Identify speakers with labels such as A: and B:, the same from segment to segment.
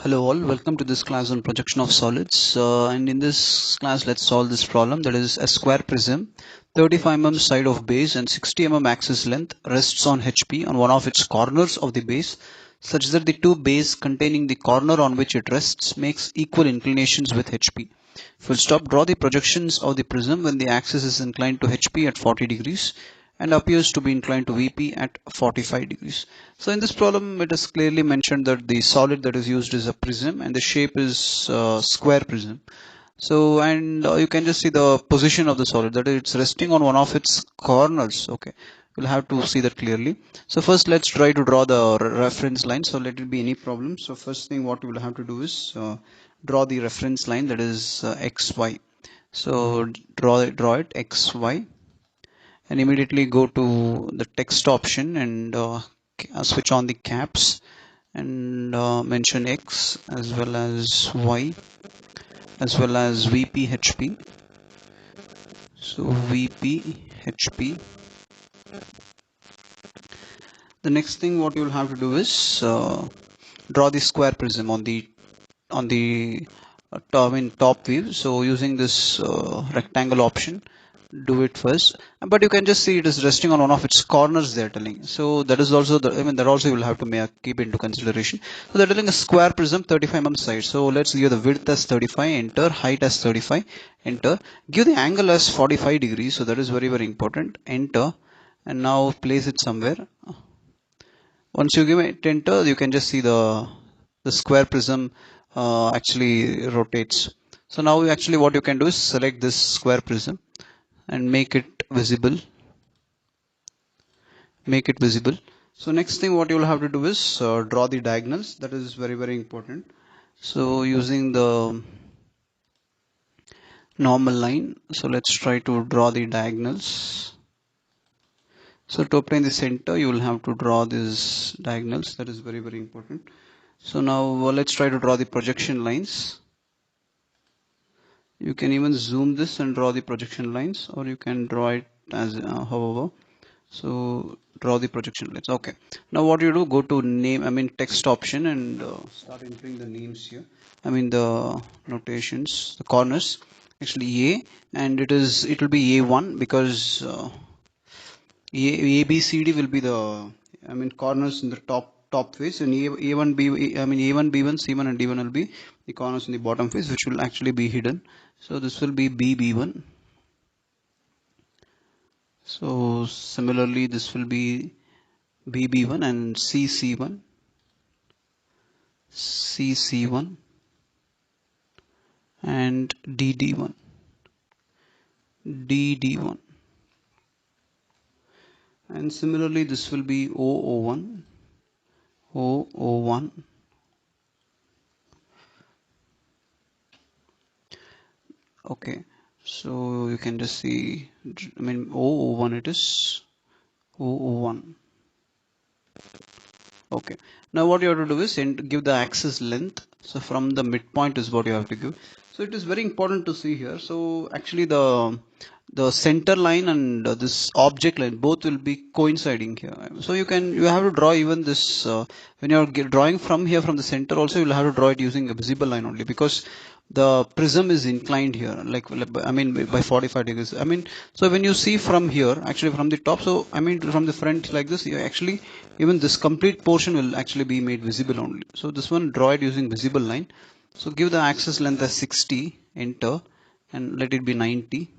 A: Hello all, welcome to this class on projection of solids, and in this class let's solve this problem, that is a square prism 35 mm side of base and 60 mm axis length rests on HP on one of its corners of the base such that the two bases containing the corner on which it rests makes equal inclinations with HP. Full stop. Draw the projections of the prism when the axis is inclined to HP at 40 degrees and appears to be inclined to VP at 45 degrees. So in this problem it is clearly mentioned that the solid that is used is a prism and the shape is square prism. So and you can just see the position of the solid, that is it's resting on one of its corners. Okay, you'll have to see that clearly. So first let's try to draw the reference line. So let it be any problem. So first thing what you will have to do is draw the reference line, that is XY. So draw it XY and immediately go to the text option and switch on the caps and mention X as well as Y as well as VP HP. So VP HP. The next thing what you will have to do is draw the square prism on the top view. So using this rectangle option, do it first, but you can just see it is resting on one of its corners, they're telling. So that is also that also you will have to keep into consideration. So they're telling a square prism 35 mm side. So let's give the width as 35, enter, height as 35, enter, give the angle as 45 degrees. So that is very important, enter, and now place it somewhere. Once you give it enter, you can just see the square prism actually rotates. So now actually what you can do is select this square prism and make it visible. So next thing what you will have to do is draw the diagonals. That is very important. So using the normal line, so let's try to draw the diagonals. So to obtain the center, you will have to draw these diagonals. That is very important. So now let's try to draw the projection lines. You can even zoom this and draw the projection lines, or you can draw it as however. So draw the projection lines. Okay. Now what you do, go to name, text option and start entering the names here. The notations, the corners. Actually A, and it will be A1 because A B C D will be the corners in the top face, and A1 B A1 B1 C1 and D1 will be the corners in the bottom face, which will actually be hidden. So this will be B1. So similarly this will be B1 and C1, C1 and D1, D1. And similarly this will be O1, O1. Okay, so you can just see, O1, it is O1. Okay, now what you have to do is give the axis length. So from the midpoint is what you have to give. So it is very important to see here. So actually the center line and this object line both will be coinciding here. So you have to draw even this when you are drawing from here from the center also, you will have to draw it using a visible line only, because the prism is inclined here by 45 degrees. So when you see from here, actually from the top, so from the front like this, you actually even this complete portion will actually be made visible only. So this one, draw it using visible line. So give the axis length as 60, enter, and let it be 90.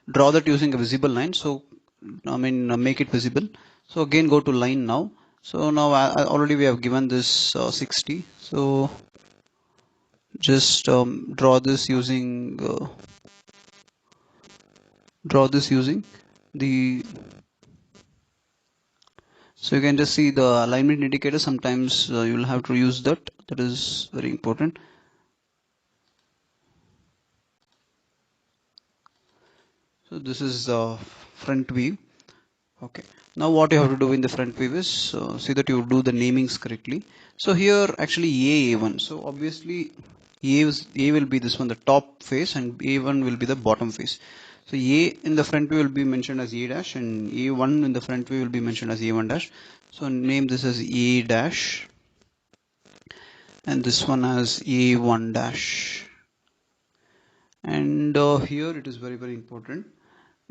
A: Draw that using a visible line. So make it visible. So again go to line now. So now already we have given this 60. So just draw this using the, so you can just see the alignment indicator. Sometimes you will have to use that. That is very important. So this is the front view. Okay, now what you have to do in the front view is see that you do the namings correctly. So here actually A1. So obviously A will be this one, the top face, and A1 will be the bottom face. So A in the front view will be mentioned as A dash, and A1 in the front view will be mentioned as A1 dash. So name this as A dash, and this one as A1 dash. And here it is very important.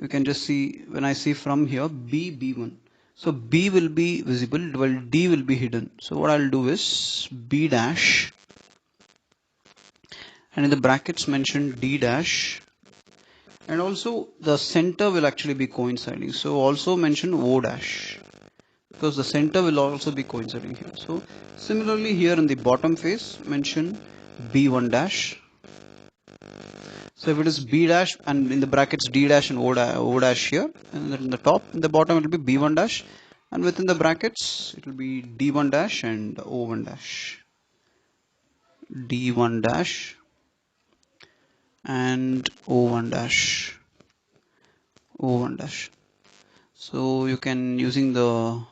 A: You can just see when I see from here B1. So B will be visible while D will be hidden. So what I'll do is B dash, and in the brackets mention D dash, and also the center will actually be coinciding. So also mention O dash, because the center will also be coinciding here. So similarly here in the bottom face mention B1 dash. So if it is B dash and in the brackets D dash and O dash here, and then in the top, in the bottom it will be B1 dash, and within the brackets it will be D1 dash and O1 dash. D1 dash and O1 dash. O1 dash. So you can, using the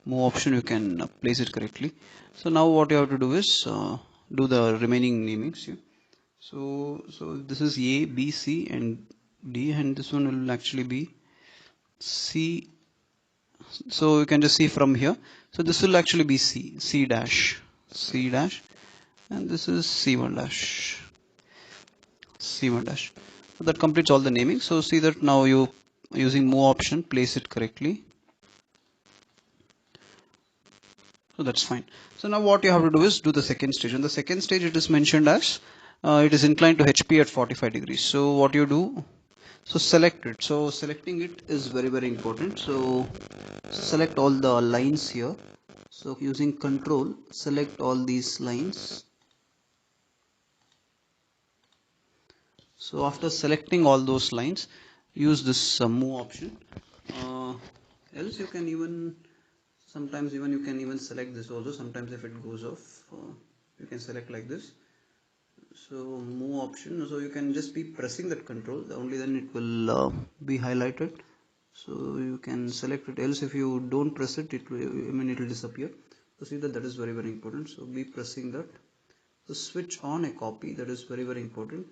A: move option, you can place it correctly. So now what you have to do is do the remaining namings here. So this is A, B, C and D, and this one will actually be C. So you can just see from here. So this will actually be C dash, and this is C1 dash, C1 dash. So that completes all the naming. So see that now you, using move option, place it correctly. So that's fine. So now what you have to do is do the second stage. In the second stage it is mentioned as it is inclined to HP at 45 degrees. So what you do, so select it. So selecting it is very important. So select all the lines here. So using control, select all these lines. So after selecting all those lines, use this move option. Else you can even, sometimes even you can even select this also. Sometimes if it goes off, you can select like this. So move option, so you can just be pressing that control, only then it will be highlighted. So you can select it, else if you don't press it, it will, I mean, it will disappear. So see that is very important. So be pressing that. So switch on a copy, that is very important.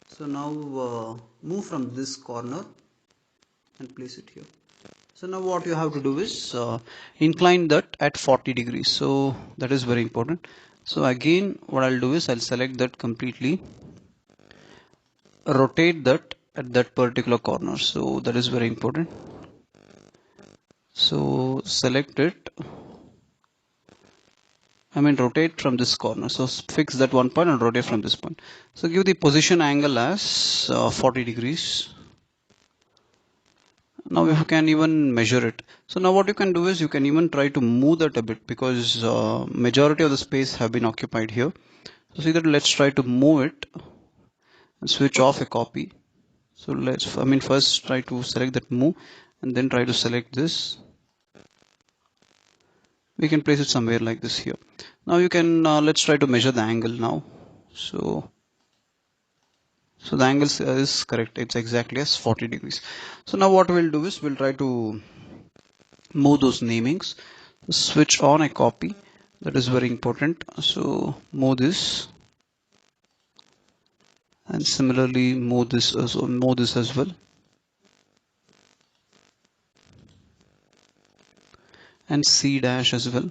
A: So now move from this corner and place it here. So now what you have to do is incline that at 40 degrees. So that is very important. So again what I'll do is I'll select that completely, rotate that at that particular corner. So that is very important. So select it, I mean rotate from this corner. So fix that one point and rotate from this point. So give the position angle as 40 degrees. Now you can even measure it. So now what you can do is you can even try to move that a bit, because majority of the space have been occupied here. So see that, let's try to move it and switch off a copy. So let's, I mean, first try to select that move and then try to select this. We can place it somewhere like this here. Now you can, let's try to measure the angle now. So the angle is correct. It's exactly as 40 degrees. So now what we'll do is we'll try to move those namings. Switch on a copy, that is very important. So move this, and similarly move this as well, and C dash as well.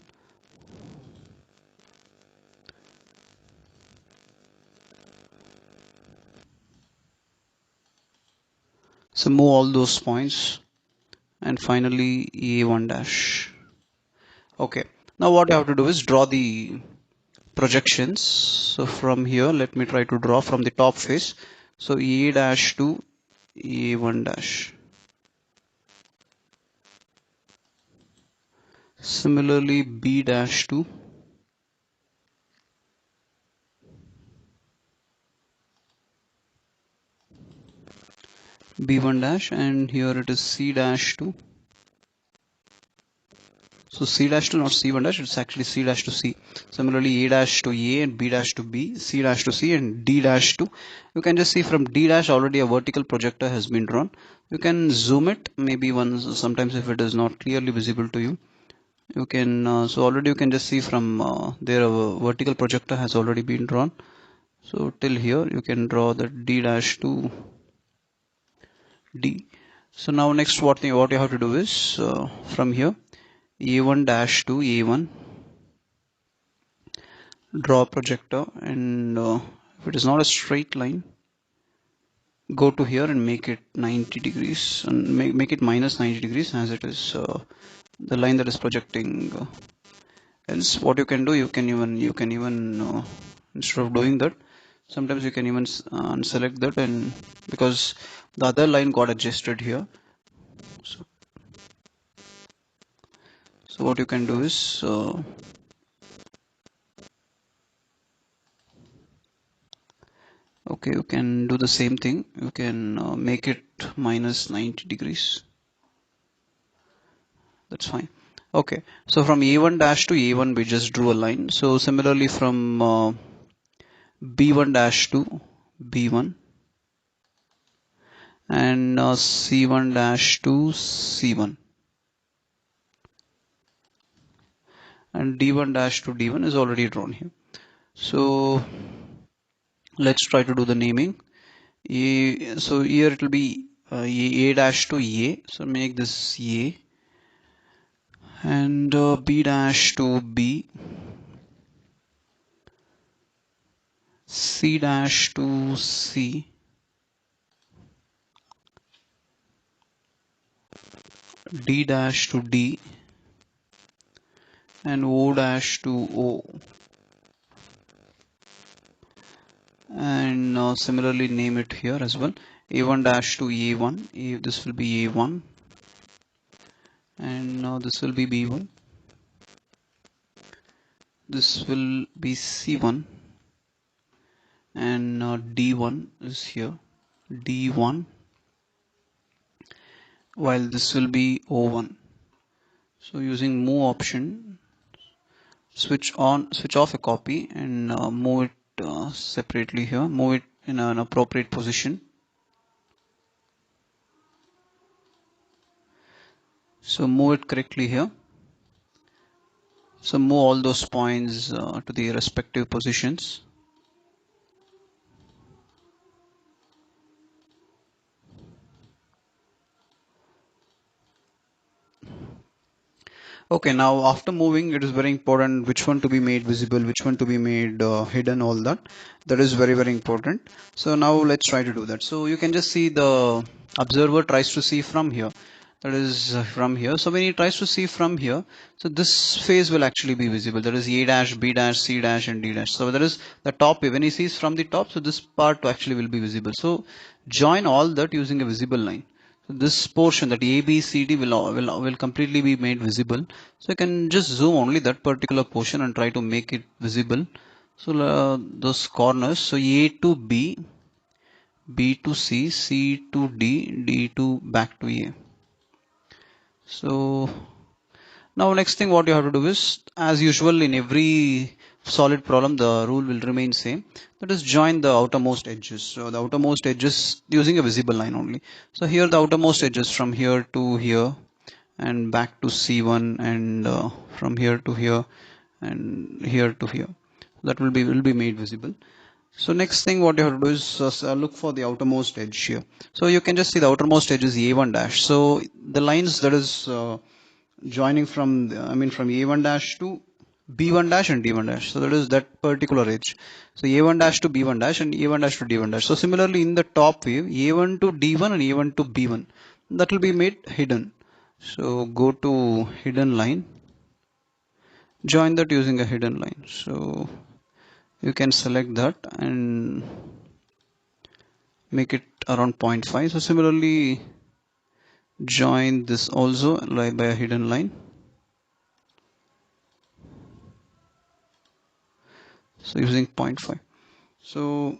A: So move all those points, and finally A1 dash. Okay, now what you have to do is draw the projections. So from here, let me try to draw from the top face. So A dash to A1 dash. Similarly B dash to B1 dash, and here it is C dash to, so C dash to, not C1 dash, it's actually C dash to C. Similarly A dash to A and B dash to B, C dash to C and D dash to. You can just see from D dash already a vertical projector has been drawn. You can zoom it maybe once, sometimes if it is not clearly visible to you. You can, so already you can just see from there a vertical projector has already been drawn. So till here you can draw the D dash to D. So now next what you have to do is from here A1 dash to A1, draw a projector, and if it is not a straight line, go to here and make it 90 degrees and make it minus 90 degrees, as it is the line that is projecting. Else what you can do, you can even instead of doing that, sometimes you can even unselect that, and because the other line got adjusted here. So what you can do is okay, you can do the same thing. You can make it minus 90 degrees. That's fine. Okay, so from A1 dash to A1 we just drew a line. So similarly from B1 dash to B1, and C1 dash to C1, and D1 dash to D1 is already drawn here. So let's try to do the naming. So here it will be A dash to A. So make this A, and B dash to B, C dash to C, D dash to D, and O dash to O. And similarly name it here as well. A1 dash to A1, this will be A1, and this will be B1, this will be C1, and D1 is here, D1, while this will be O1. So using move option, switch off a copy, and move it separately here, move it in an appropriate position. So move it correctly here. So move all those points to the respective positions. Okay, now after moving, it is very important which one to be made visible, which one to be made hidden, all that. That is very, very important. So now let's try to do that. So you can just see the observer tries to see from here. That is from here. So when he tries to see from here, so this phase will actually be visible. That is A dash, B dash, C dash, and D dash. So that is the top. When he sees from the top, so this part actually will be visible. So join all that using a visible line. So this portion, that A, B, C, D will completely be made visible. So you can just zoom only that particular portion and try to make it visible. So those corners, so A to B, B to C, C to D, D to back to A. So now next thing what you have to do is, as usual in every solid problem, the rule will remain same. That is join the outermost edges. So the outermost edges using a visible line only. So here the outermost edges from here to here and back to C1, and from here to here and here to here. That will be made visible. So next thing what you have to do is look for the outermost edge here. So you can just see the outermost edge is A1 dash. So the lines that is joining from from A1 dash to B1 dash and D1 dash. So that is that particular edge. So A1 dash to B1 dash and A1 dash to D1 dash. So similarly in the top view, A1 to D1 and A1 to B1, that will be made hidden. So go to hidden line, join that using a hidden line. So you can select that and make it around 0.5. So similarly join this also like by a hidden line. So using 0.5. So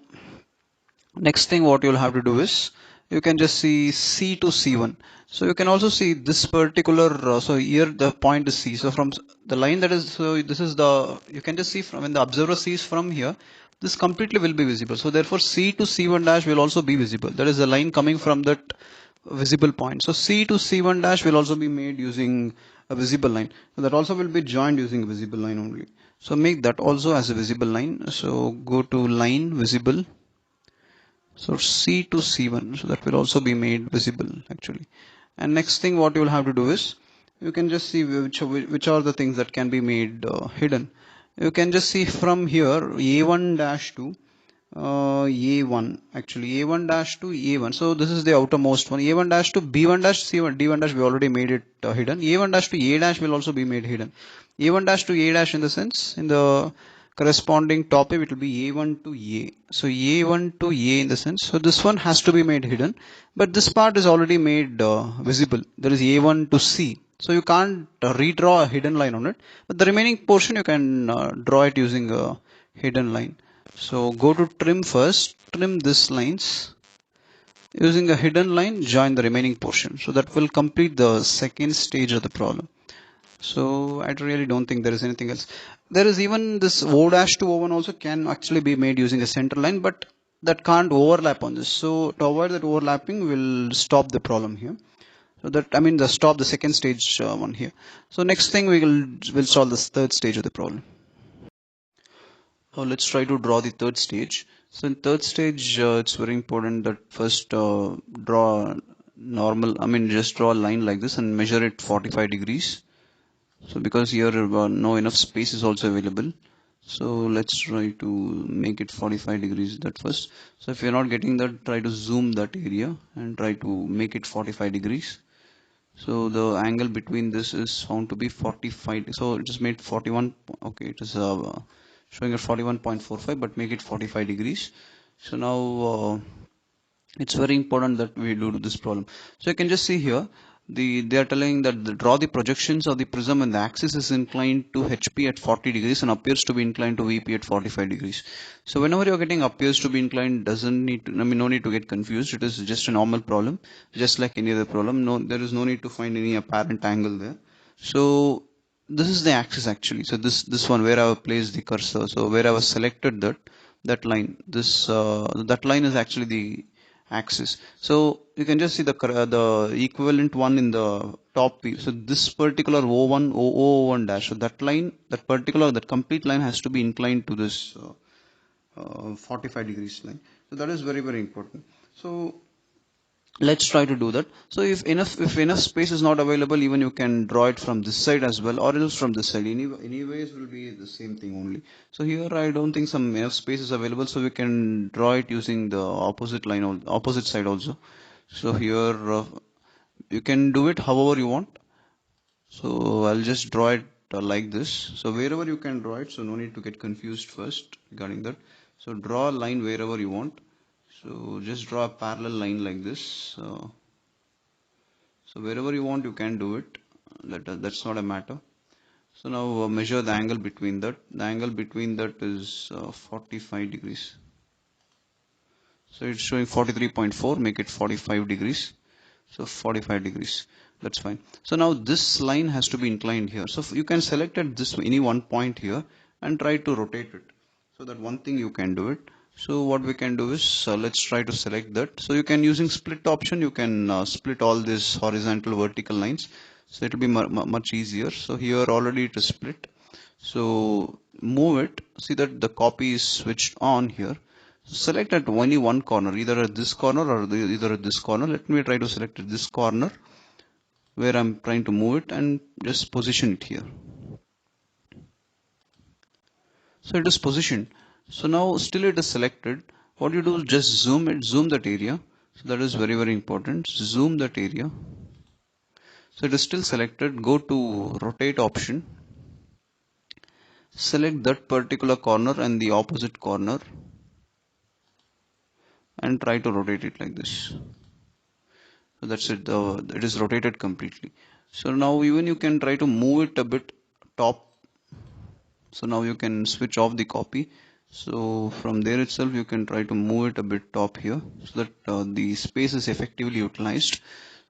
A: next thing what you'll have to do is, you can just see C to C1. So you can also see this particular so here the point is C. So from the line that is, so this is the, you can just see from when the observer sees from here, this completely will be visible. So therefore C to C1 dash will also be visible. That is the line coming from that visible point. So C to C1 dash will also be made using a visible line. So that also will be joined using a visible line only. So make that also as a visible line. So go to line visible. So C to C1, so that will also be made visible actually. And next thing what you will have to do is, you can just see which are the things that can be made hidden. You can just see from here A1 dash to A1, actually A1 dash to A1. So this is the outermost one. A1 dash to B1 dash, C1, D1 dash, we already made it hidden. A1 dash to A dash will also be made hidden. A1 dash to A dash, in the sense, in the corresponding top it will be A1 to A. So A1 to A, in the sense. So this one has to be made hidden, but this part is already made visible. There is A1 to C. So you can't redraw a hidden line on it, but the remaining portion you can draw it using a hidden line. So go to trim first, trim this lines. Using a hidden line, join the remaining portion. So that will complete the second stage of the problem. So I really don't think there is anything else. There is even this O dash to O1 also can actually be made using a center line, but that can't overlap on this. So to avoid that overlapping, we'll stop the problem here. So that, I mean, the stop the second stage one here. So next thing we'll solve this third stage of the problem. Let's try to draw the third stage. So in third stage, it's very important that first draw normal, I mean just draw a line like this and measure it 45 degrees. So because here no enough space is also available. So let's try to make it 45 degrees that first. So if you're not getting that, try to zoom that area and try to make it 45 degrees. So the angle between this is found to be 45. So it is made 41. Okay, it is showing at 41.45, but make it 45 degrees. So now it's very important that we do this problem. So you can just see here, they are telling that draw the projections of the prism and the axis is inclined to HP at 40 degrees and appears to be inclined to VP at 45 degrees. So whenever you're getting appears to be inclined, doesn't need to, I mean, no need to get confused. It is just a normal problem, just like any other problem. No, there is no need to find any apparent angle there. So this is the axis actually. So this one where I have placed the cursor. So where I was selected that line, this that line is actually the axis. So you can just see the equivalent one in the top view. So this particular O1 O01 dash. So that line, that complete line has to be inclined to this 45 degrees line. So that is very, very important. So let's try to do that. So if enough space is not available, even you can draw it from this side as well, or else from this side. Anyways will be the same thing only. So here I don't think some enough space is available, so we can draw it using the opposite line or opposite side also. So here you can do it however you want. So I'll just draw it like this. So wherever you can draw it, so no need to get confused first regarding that. So draw a line wherever you want. So just draw a parallel line like this. So wherever you want, you can do it. That's not a matter. So now measure the angle between that. The angle between that is 45 degrees. So it's showing 43.4. Make it 45 degrees. So 45 degrees. That's fine. So now this line has to be inclined here. So you can select at this any one point here and try to rotate it. So that one thing you can do it. So what we can do is let's try to select that. So you can, using split option, you can split all these horizontal vertical lines. So it will be much easier. So here already it is split. So move it. See that the copy is switched on here. Select at only one corner, either at this corner or either at this corner. Let me try to select at this corner where I'm trying to move it and just position it here. So it is positioned. So now still it is selected. What you do is just zoom that area. So that is very, very important. Zoom that area. So it is still selected. Go to rotate option. Select that particular corner and the opposite corner and try to rotate it like this. So that's it. It is rotated completely. So now even you can try to move it a bit top. So now you can switch off the copy. So from there itself you can try to move it a bit top here so that the space is effectively utilized.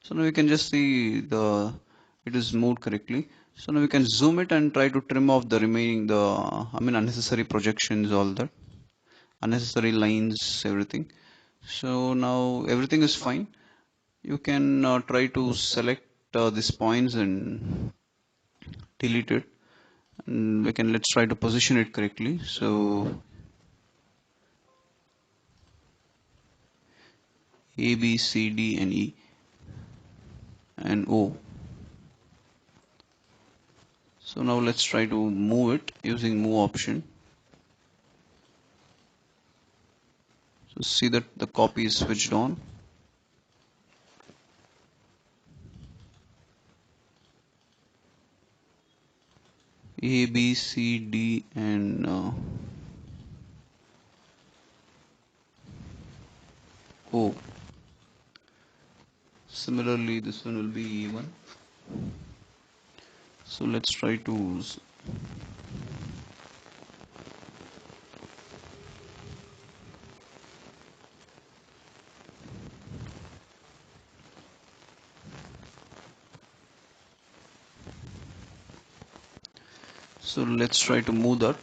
A: So now you can just see it is moved correctly. So now we can zoom it and try to trim off the remaining unnecessary projections, all that unnecessary lines, everything. So now everything is fine. You can try to select these points and delete it, and let's try to position it correctly. So A, B, C, D and E and O. So now let's try to move it using move option. So see that the copy is switched on. A, B, C, D and O. Similarly this one will be A1. So let's try to move that.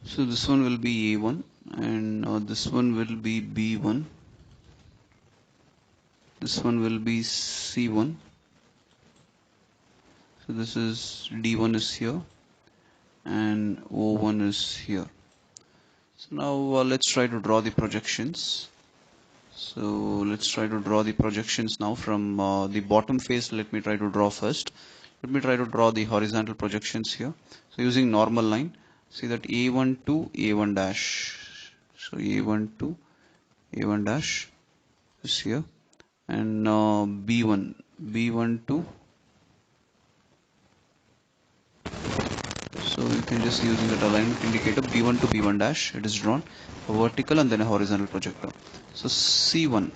A: So this one will be A1 and this one will be B1. This one will be C1. So this is D1 is here and O1 is here. So now let's try to draw the projections. So let's try to draw the projections now from the bottom face. Let me try to draw first. Let me try to draw the horizontal projections here. So using normal line, see that A1 to A1 dash. So A1 to A1 dash is here and B1 to, so you can just using that alignment indicator B1 to B1 dash, it is drawn a vertical and then a horizontal projector. So C1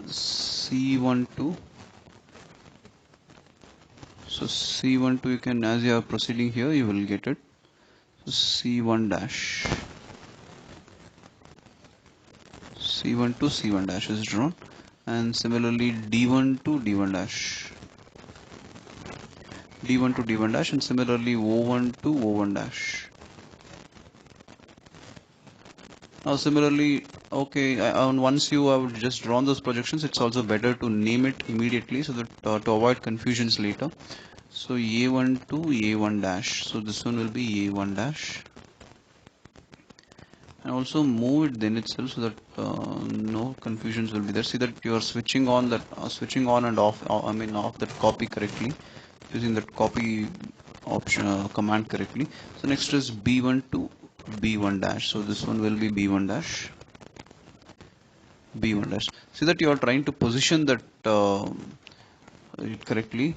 A: to, so C1 to, you can, as you are proceeding here you will get it. So C1 dash, C1 to C1 dash is drawn, and similarly D1 to D1 dash, D1 to D1 dash, and similarly O1 to O1 dash. Now similarly, okay, once you have just drawn those projections, it's also better to name it immediately so that to avoid confusions later. So A1 to A1 dash, so this one will be A1 dash, and also move it then itself so that no confusions will be there. See that you are switching on that, switching on and off, off that copy correctly using that copy option command correctly. So next is B1 to B1 dash, so this one will be B1 dash, B1 dash. See that you are trying to position that it correctly.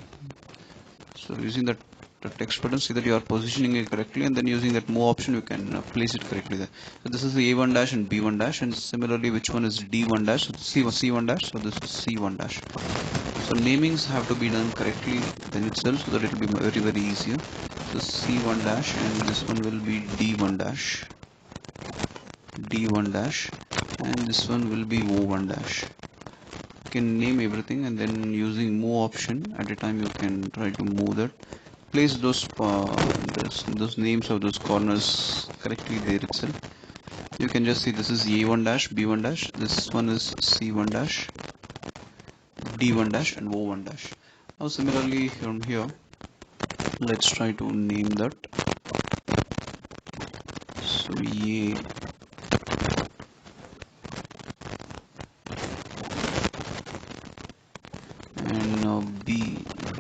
A: So using that the text button, see that you are positioning it correctly, and then using that move option you can place it correctly there. So this is the A1 dash and B1 dash, and similarly which one is D1 dash, so C1 dash, so this is C1 dash. So namings have to be done correctly then itself so that it will be very easier. So C1 dash and this one will be D1 dash, D1 dash, and this one will be O1 dash. You can name everything and then using move option at a time you can try to move that. Place those names of those corners correctly there itself. You can just see this is A1 dash, B1 dash, this one is C1 dash, D1 dash and O1 dash. Now similarly from here, let's try to name that. So A, and B,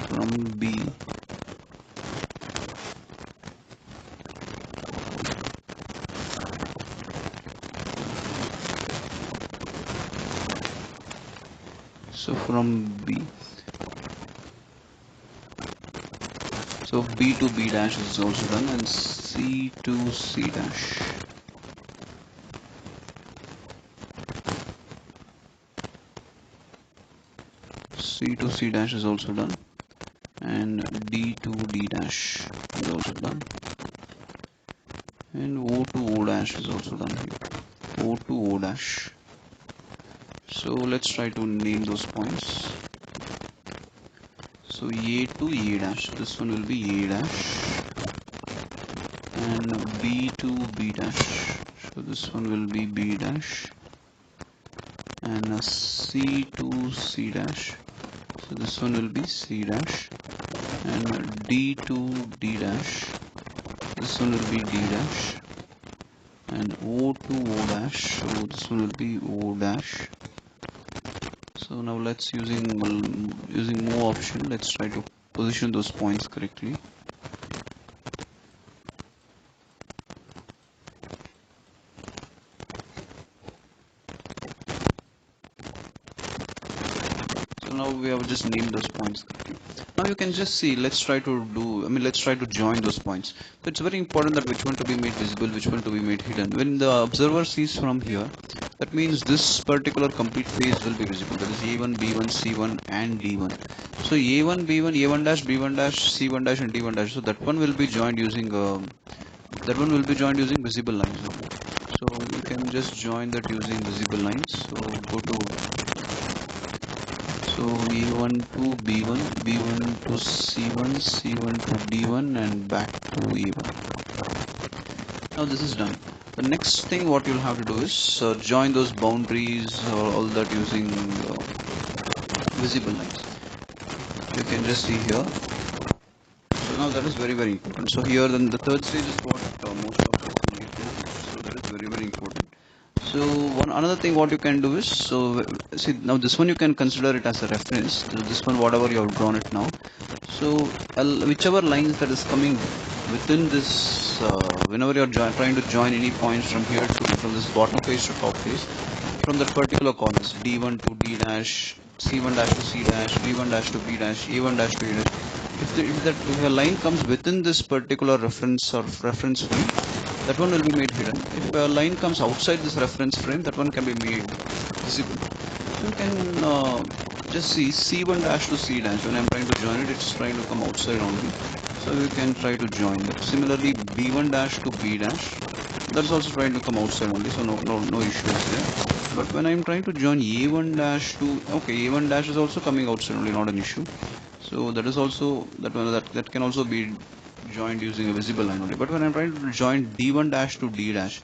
A: from B, so from B, so B to B dash is also done, and C to C dash. C to C dash is also done, and D to D dash is also done, and O to O dash is also done here. O to O dash. So let's try to name those points. So A to A dash, this one will be A dash, and B to B dash, so this one will be B dash, and C to C dash, so this one will be C dash, and D to D dash, this one will be D dash, and O to O dash, so this one will be O dash. So now let's using move option, let's try to position those points correctly. So now we have just named those points correctly. Now you can just see, let's try to join those points. So it's very important that which one to be made visible, which one to be made hidden. When the observer sees from here, that means this particular complete phase will be visible. That is A1, B1, C1 and D1. So A1, B1, A1 dash, B1 dash, C1 dash and D1 dash. So that one will be joined using visible lines. So you can just join that using visible lines. So go to A1 to B1, B1 to C1, C1 to D1 and back to A1. Now this is done. The next thing what you'll have to do is join those boundaries or all that using visible lines. You can just see here. So now that is very important. So here then the third stage is what most of us need to. So that is very important. So another thing what you can do is, see now this one you can consider it as a reference. So this one whatever you have drawn it now. So whichever lines that is coming within this, whenever you are trying to join any points from here to from this bottom face to top face, from that particular corners D1 to D dash, C1 dash to C dash, B1 dash to B dash, A1 dash to A dash. If a line comes within this particular reference or reference frame, that one will be made hidden. If a line comes outside this reference frame, that one can be made visible. You can just see C1 dash to C dash. When I'm trying to join it, it's trying to come outside only. So you can try to join that. Similarly, B1 dash to B dash, that's also trying to come outside only. So no issues there. But when I'm trying to join A1 dash to, okay, A1 dash is also coming outside only, not an issue. So that is also that can also be joined using a visible line only. But when I'm trying to join D1 dash to D dash,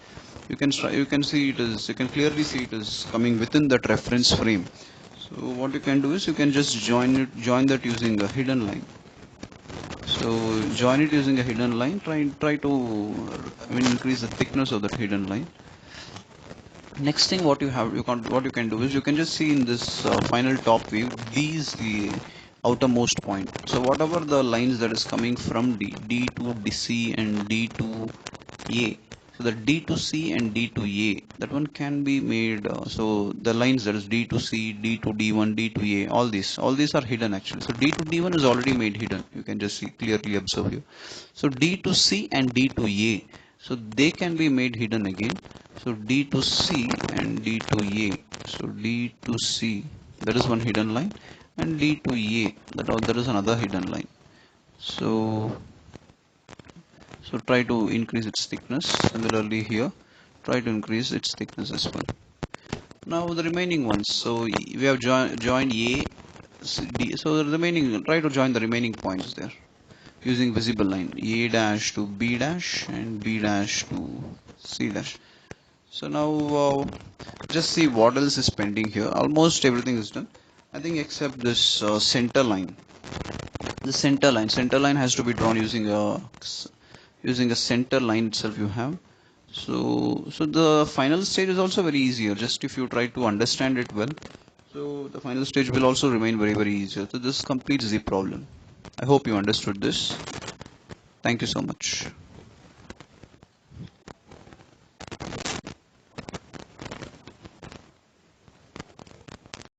A: you can clearly see it is coming within that reference frame. So what you can do is you can just join that using a hidden line. So join it using a hidden line. Try to increase the thickness of that hidden line. Next thing what you can do is you can just see in this final top view the outermost point. So whatever the lines that is coming from D to DC and D to A, so the D to C and D to A, that one can be made, so the lines that is D to C, D to D1, D to A, all these are hidden actually. So D to D1 is already made hidden, you can just see clearly observe here. So D to C and D to A, so they can be made hidden again. So D to C and D to A, so D to C, that is one hidden line, and D to A, that is another hidden line. So try to increase its thickness. Similarly here, try to increase its thickness as well. Now the remaining ones, so we have joined A, D, so the remaining, try to join the remaining points there using visible line, A dash to B dash and B dash to C dash. So now just see what else is pending here. Almost everything is done, I think, except this center line. The center line has to be drawn using a center line itself you have. So the final stage is also very easier, just if you try to understand it well. So the final stage will also remain very easier. So this completes the problem. I hope you understood this. Thank you so much.